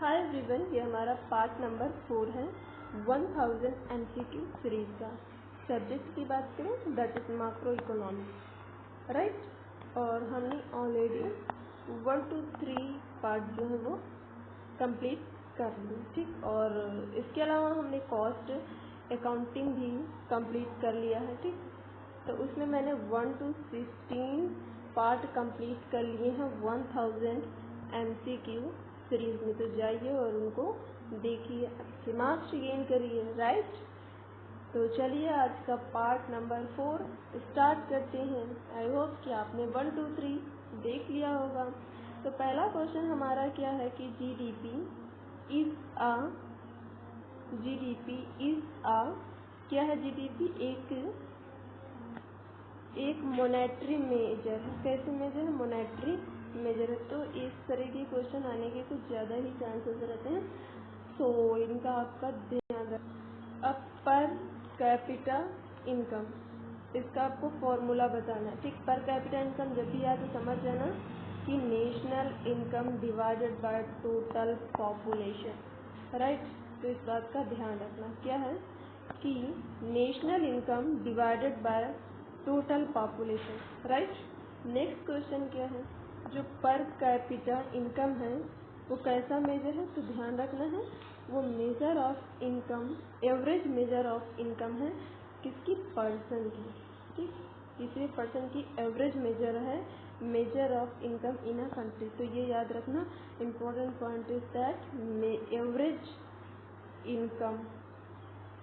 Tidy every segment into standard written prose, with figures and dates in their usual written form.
Hi everyone, ये हमारा part number 4 है 1000 MCQ सीरीज का। सब्जेक्ट की बात करें that is macro economics, right. और हमने ऑलरेडी 1 to 3 पार्ट जो है वो कंप्लीट कर लिए, ठीक। और इसके अलावा हमने कॉस्ट अकाउंटिंग भी कंप्लीट कर लिया है, ठीक। तो उसमें मैंने 1 to 16 पार्ट कंप्लीट कर लिए हैं 1000 MCQ सीरीज में। तो जाइए और उनको देखिए, अच्छे मार्क्स गेन करिए, राइट। तो चलिए आज का पार्ट नंबर 4 स्टार्ट करते हैं। आई होप कि आपने 1 2 3 देख लिया होगा। तो पहला क्वेश्चन हमारा क्या है कि जीडीपी इज आ क्या है जीडीपी? एक मॉनेटरी मेजर है। कैसे मेजर है? मॉनेटरी मेजर है। तो इस तरह के क्वेश्चन आने के कुछ ज़्यादा ही चांसेस रहते हैं, सो इनका आपका ध्यान रखना। अब पर कैपिटा इनकम, इसका आपको फॉर्मूला बताना है, ठीक। पर कैपिटा इनकम जब भी आए तो समझ जाना कि national income divided by total population, right. तो इस बात का ध्यान रखना क्या है कि national income divided by total population, right. Next question क्या है? जो पर कैपिटा इनकम है वो कैसा मेजर है? तो ध्यान रखना है वो measure of income, average measure of income है किसकी? पर्सन की, ठीक। किसी पर्सन की एवरेज मेजर है, measure of income in a country. तो ये याद रखना, important point is that average income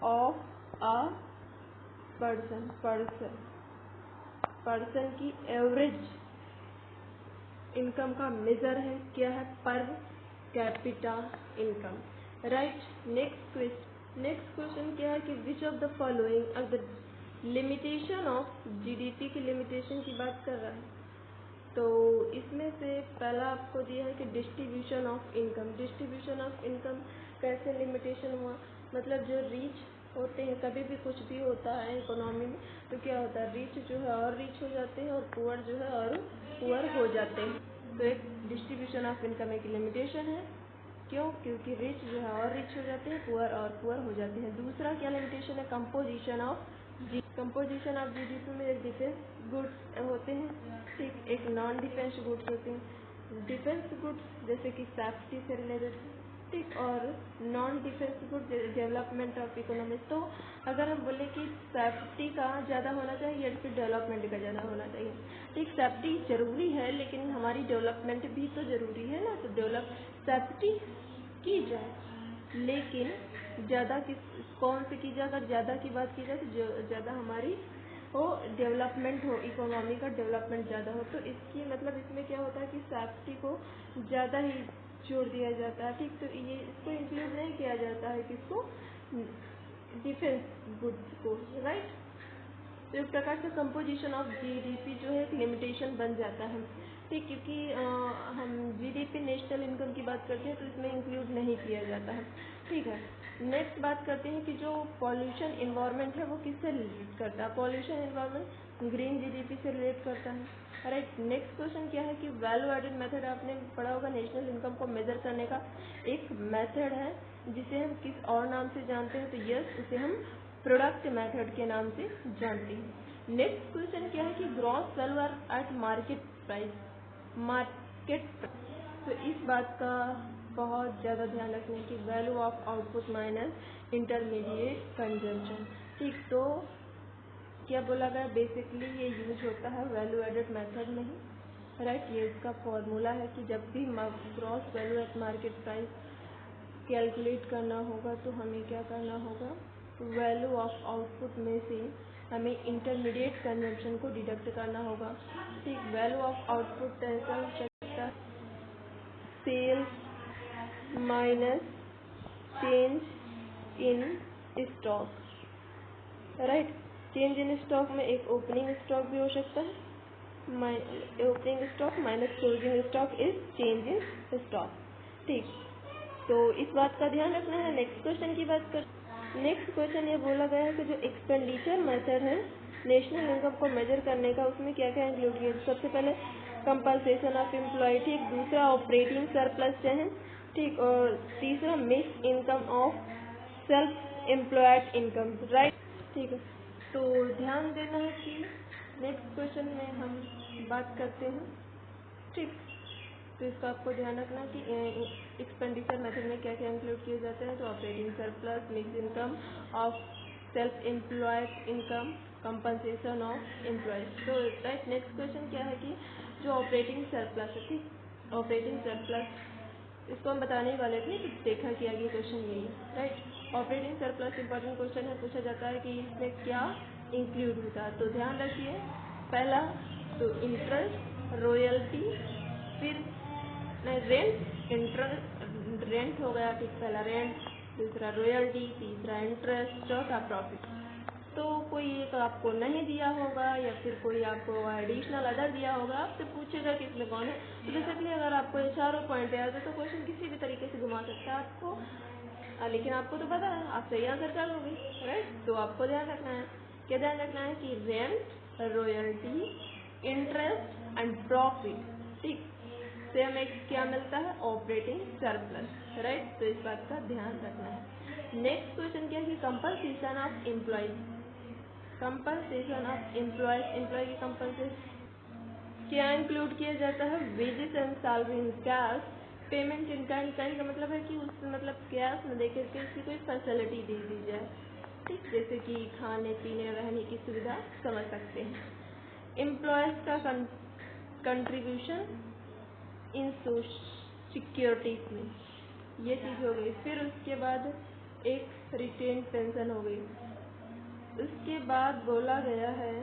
of a person की एवरेज इनकम का मेजर है क्या है? Per capita income, right. Next question क्या है कि विच ऑफ द फॉलोइंग अगर लिमिटेशन ऑफ जीडीपी की लिमिटेशन की बात कर रहा है। तो इसमें से पहला आपको दिया है कि distribution of income. Distribution of income कैसे लिमिटेशन हुआ? मतलब जो रीच होते हैं, कभी भी कुछ भी होता है इकोनॉमी में तो क्या होता है, रिच जो है और रिच हो जाते हैं और पुअर जो है और पुअर हो जाते हैं। तो एक डिस्ट्रीब्यूशन ऑफ इनकम एक लिमिटेशन है। क्यों? क्योंकि रिच जो है और रिच हो जाते हैं, पुअर और पुअर हो जाते हैं। दूसरा क्या लिमिटेशन है? कंपोजिशन ऑफ जीडीपी में एक डिफेंस गुड्स होते हैं, ठीक, एक नॉन डिफेंस गुड्स होते हैं। डिफेंस गुड्स जैसे कि सेफ्टी से रिलेटेड, ठीक, और non defence goods development of economy. तो अगर हम बोले कि सेफ्टी का ज़्यादा होना चाहिए या फिर डेवलपमेंट का ज़्यादा होना चाहिए, ठीक। सेफ्टी जरूरी है लेकिन हमारी डेवलपमेंट भी तो जरूरी है ना। तो सेफ्टी की जाए लेकिन ज़्यादा कौन से की जाए? अगर ज़्यादा की बात की जाए तो ज़्यादा हमारी हो डेवलपमेंट हो, इकोनॉमी का डेवलपमेंट ज़्यादा हो। तो इसकी मतलब इसमें क्या होता है कि सेफ्टी को ज़्यादा ही जोड़ दिया जाता है, ठीक। तो ये इसको इंक्लूड नहीं किया जाता है किसको? डिफेंस गुड्स को, राइट। तो इस प्रकार से कंपोजिशन ऑफ जीडीपी जो है एक लिमिटेशन बन जाता है, ठीक। क्योंकि हम जीडीपी नेशनल इनकम की बात करते हैं तो इसमें इंक्लूड नहीं किया जाता है, ठीक है। नेक्स्ट बात करते हैं कि जो पॉल्यूशन इन्वायरमेंट है वो किससे रिलेट करता है? पॉल्यूशन इन्वायरमेंट ग्रीन जीडीपी से रिलेट करता है, राइट। नेक्स्ट क्वेश्चन क्या है कि वैल्यू एडेड मेथड आपने पढ़ा होगा, नेशनल इनकम को मेजर करने का एक मेथड है जिसे हम किस और नाम से जानते हैं? तो यस, उसे हम प्रोडक्ट मेथड के नाम से जानते हैं। नेक्स्ट क्वेश्चन क्या है कि gross value eight market price. तो इस बात का बहुत ज़्यादा ध्यान रखने की value of output minus intermediate consumption, ठीक। तो क्या बोला गया? बेसिकली ये यूज होता है वैल्यू एडेड मेथड में ही, राइट। ये इसका फॉर्मूला है कि जब भी gross value eight market price calculate करना होगा तो हमें क्या करना होगा? वैल्यू ऑफ आउटपुट में से हमें इंटरमीडिएट कंजम्पशन को डिडक्ट करना होगा, ठीक। वैल्यू ऑफ आउटपुट ऐसा हो सकता है sales minus change in stock, right. Change in stock में एक ओपनिंग स्टॉक भी हो सकता है, opening stock minus closing stock is change in stock, ठीक। तो इस बात का ध्यान रखना है। नेक्स्ट क्वेश्चन की बात कर। नेक्स्ट क्वेश्चन ये बोला गया है कि जो एक्सपेंडिचर मेथड है नेशनल इनकम को मेजर करने का, उसमें क्या क्या इंक्लूड किया? सबसे पहले कंपनसेशन ऑफ एम्प्लॉय, ठीक। दूसरा ऑपरेटिंग सरप्लस जो है, ठीक। और तीसरा mix income of self employed income, right. ठीक है, तो ध्यान देना है कि नेक्स्ट क्वेश्चन में हम बात करते हैं। ठीक, तो इसका आपको ध्यान रखना कि एक्सपेंडिचर मेथड में क्या क्या इंक्लूड किए जाते हैं। तो operating surplus, mix income of self employed income, compensation of employees. तो राइट, नेक्स्ट क्वेश्चन क्या है कि जो ऑपरेटिंग सरप्लस है, ठीक, ऑपरेटिंग सरप्लस इसको हम बताने वाले थे कि देखा कि आगे क्वेश्चन यही है, right. Operating surplus important question है, पूछा जाता है कि इसमें क्या इंक्लूड होता है। तो ध्यान रखिए, पहला तो इंटरेस्ट, रॉयल्टी, फिर रेंट, इंटरेस्ट रेंट हो गया, ठीक, पहला रेंट, दूसरा रॉयल्टी, तीसरा इंटरेस्ट, चौथा प्रॉफिट। तो कोई एक आपको नहीं दिया होगा या फिर कोई आपको एडिशनल अदर दिया होगा, आपसे पूछेगा कि इसमें कौन है। तो बेसिकली अगर आपको ये चारों पॉइंट याद है तो क्वेश्चन किसी भी तरीके से घुमा सकता है आपको, लेकिन आपको तो पता है, आप सही आंसर कर लोगे, राइट। तो आपको ध्यान रखना है, क्या ध्यान रखना है कि rent, royalty, interest and profit, ठीक, से हमें क्या मिलता है, ऑपरेटिंग सरप्लस, राइट। तो इस बात का ध्यान रखना है। नेक्स्ट क्वेश्चन क्या है कि compensation of employees, compensation of employee की कंपनसेशन क्या इंक्लूड किया जाता है, wages and salary in cash, payment in kind. Kind का मतलब है कि उस मतलब कैश में देकर के उसकी कोई फैसिलिटी दे दी जाए, ठीक, जैसे कि खाने पीने रहने की सुविधा समझ सकते हैं। एम्प्लॉयज का कंट्रीब्यूशन इन सिक्योरिटीज में, ये चीज़ हो गई। फिर उसके बाद एक रिटेन पेंशन हो गई। उसके बाद बोला गया है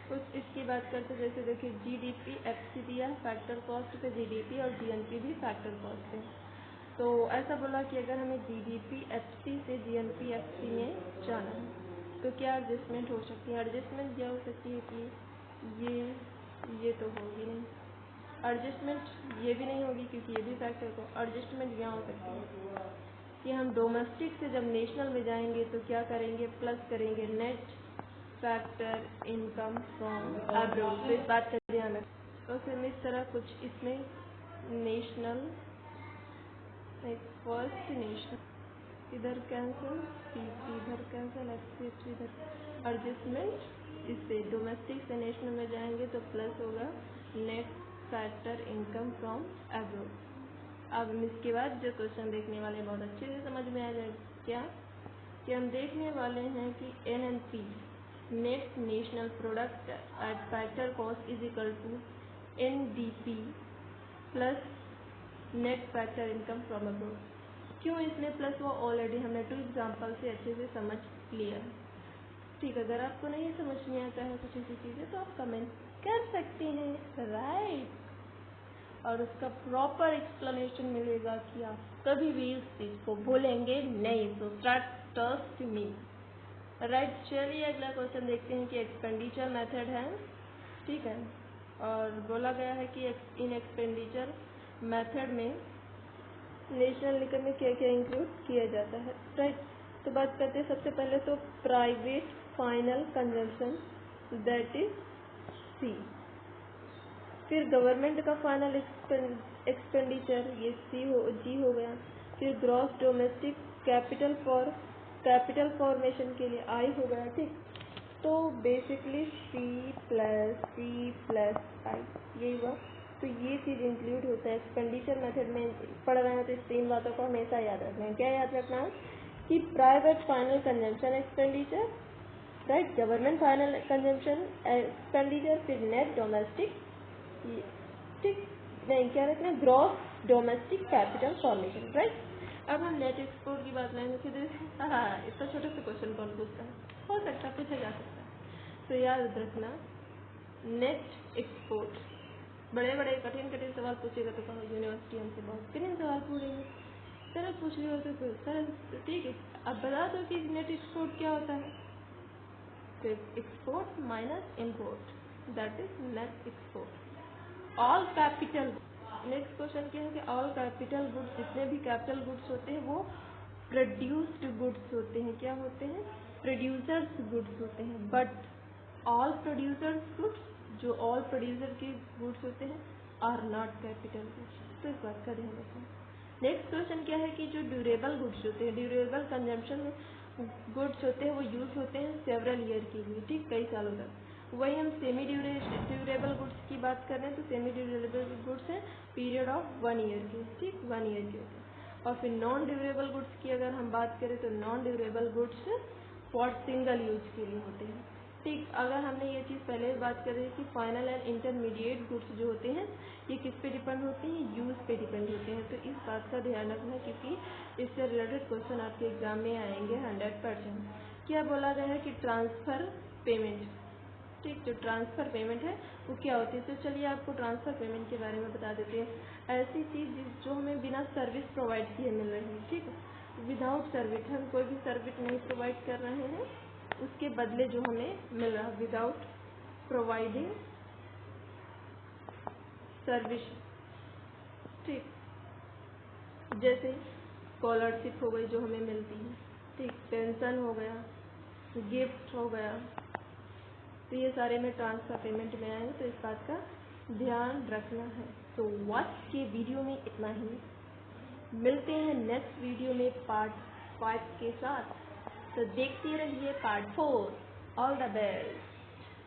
कुछ इसकी बात करते, जैसे देखिए जीडीपी, एफसी दिया फैक्टर कॉस्ट पे, जीडीपी और जीएनपी भी फैक्टर कॉस्ट है। तो ऐसा बोला कि अगर हमें जीडीपी एफसी से जीएनपी एफसी में जाना है तो क्या एडजस्टमेंट हो सकती है। एडजस्टमेंट क्या हो सकती है कि ये तो होगी नहीं, एडजस्टमेंट ये भी नहीं होगी क्योंकि ये भी फैक्टर को। एडजस्टमेंट यहाँ हो सकती है कि हम डोमेस्टिक से जब नेशनल में जाएंगे तो क्या करेंगे, प्लस करेंगे net factor income from abroad. तो इस बात का ध्यान रखें। तो फिर इस तरह कुछ इसमें नेशनल, फर्स्ट नेशनल इधर कैंसिल, इधर कैंसिल, एक्सेप्ट इधर एडजस्टमेंट, इससे डोमेस्टिक से नेशनल में जाएंगे तो प्लस होगा net factor income from abroad. अब हम इसके बाद जो क्वेश्चन देखने वाले बहुत अच्छे से समझ में आ जाए क्या कि हम देखने वाले हैं कि NNP, net national product at factor cost is equal to NDP plus net factor income from abroad. क्यों इसमें प्लस, वो ऑलरेडी हमने 2 एग्जाम्पल से अच्छे से समझ लिया है, ठीक। अगर आपको नहीं समझ में आता है कुछ ऐसी चीज़ें तो आप कमेंट कर सकते हैं, राइट। और उसका प्रॉपर एक्सप्लेनेशन मिलेगा कि आप कभी भी इस चीज़ को भूलेंगे नहीं। तो ट्रस्ट मी, राइट। चलिए अगला क्वेश्चन देखते हैं कि एक्सपेंडिचर मेथड है, ठीक है। और बोला गया है कि इन एक्सपेंडिचर मेथड में नेशनल इनकम में क्या क्या इंक्लूड किया जाता है, राइट। तो बात करते हैं सबसे पहले तो private final consumption, that is C. फिर गवर्नमेंट का फाइनल एक्सपेंडिचर, ये जी हो गया। फिर ग्रॉस डोमेस्टिक कैपिटल फॉर्मेशन के लिए आई हो गया, ठीक। तो बेसिकली सी प्लस आई यही हुआ। तो ये चीज़ इंक्लूड होता है एक्सपेंडिचर मेथड में। पढ़ रहे हैं तो इस 3 बातों को हमेशा याद रखना है। क्या याद रखना है कि private final consumption expenditure, right, government final consumption expenditure, फिर नेट डोमेस्टिक, ठीक, नहीं क्या रखना है, gross domestic capital formation, right. अब हम नेट एक्सपोर्ट की बात लाएंगे फिर इतना छोटा सा क्वेश्चन कौन पूछता है, हो सकता है पूछा जा सकता है। तो याद रखना नेट एक्सपोर्ट, बड़े बड़े कठिन सवाल पूछेगा तो कहो यूनिवर्सिटी हमसे बहुत कठिन सवाल पूछेंगे, सरल पूछ रही हो तो सरल, ठीक है। अब बता दो कि नेट एक्सपोर्ट क्या होता है। तो export minus import, that is net export. All capital, next question क्या है कि ऑल कैपिटल गुड्स, जितने भी कैपिटल गुड्स होते हैं वो प्रोड्यूस्ड गुड्स होते हैं। क्या होते हैं, प्रोड्यूसर्स गुड्स होते हैं। बट ऑल प्रोड्यूसर्स गुड्स, जो ऑल प्रोड्यूसर के गुड्स होते हैं, आर नॉट कैपिटल गुड्स। तो इस बात का ध्यान रखना। नेक्स्ट क्वेश्चन क्या है कि जो ड्यूरेबल गुड्स होते हैं, ड्यूरेबल कंजम्पशन गुड्स होते हैं, वो यूज होते हैं सेवरल ईयर के लिए, ठीक, कई सालों तक। वही हम सेमी ड्यूरेबल गुड्स की बात कर रहे हैं तो सेमी ड्यूरेबल गुड्स है पीरियड ऑफ 1 ईयर के, ठीक, 1 ईयर के होते हैं। और फिर नॉन ड्यूरेबल गुड्स की अगर हम बात करें तो non durable goods for single use के लिए होते हैं, ठीक। अगर हमने ये चीज़ पहले बात कर रही थी कि फाइनल एंड इंटरमीडिएट गुड्स जो होते हैं ये किस पे डिपेंड होते हैं, यूज़ पे डिपेंड होते हैं। तो इस बात का ध्यान रखना क्योंकि इससे रिलेटेड क्वेश्चन आपके एग्जाम में आएंगे 100%। क्या बोला गया है कि ट्रांसफ़र पेमेंट, ठीक, जो ट्रांसफ़र पेमेंट है वो क्या होती है। तो चलिए आपको ट्रांसफ़र पेमेंट के बारे में बता देते हैं। ऐसी चीज़ जो हमें बिना सर्विस प्रोवाइड किए मिल रही है, ठीक, विदाउट सर्विस, हम कोई भी सर्विस नहीं प्रोवाइड कर रहे हैं, उसके बदले जो हमें मिल रहा है विदाउट प्रोवाइडिंग सर्विस, ठीक, जैसे स्कॉलरशिप हो गई जो हमें मिलती है, ठीक, पेंशन हो गया, गिफ्ट हो गया, तो ये सारे में ट्रांसफ़र पेमेंट में आएंगे, तो इस बात का ध्यान रखना है। तो आज के वीडियो में इतना ही, मिलते हैं नेक्स्ट वीडियो में पार्ट 5 के साथ। तो देखते रहिए पार्ट 4। All the best.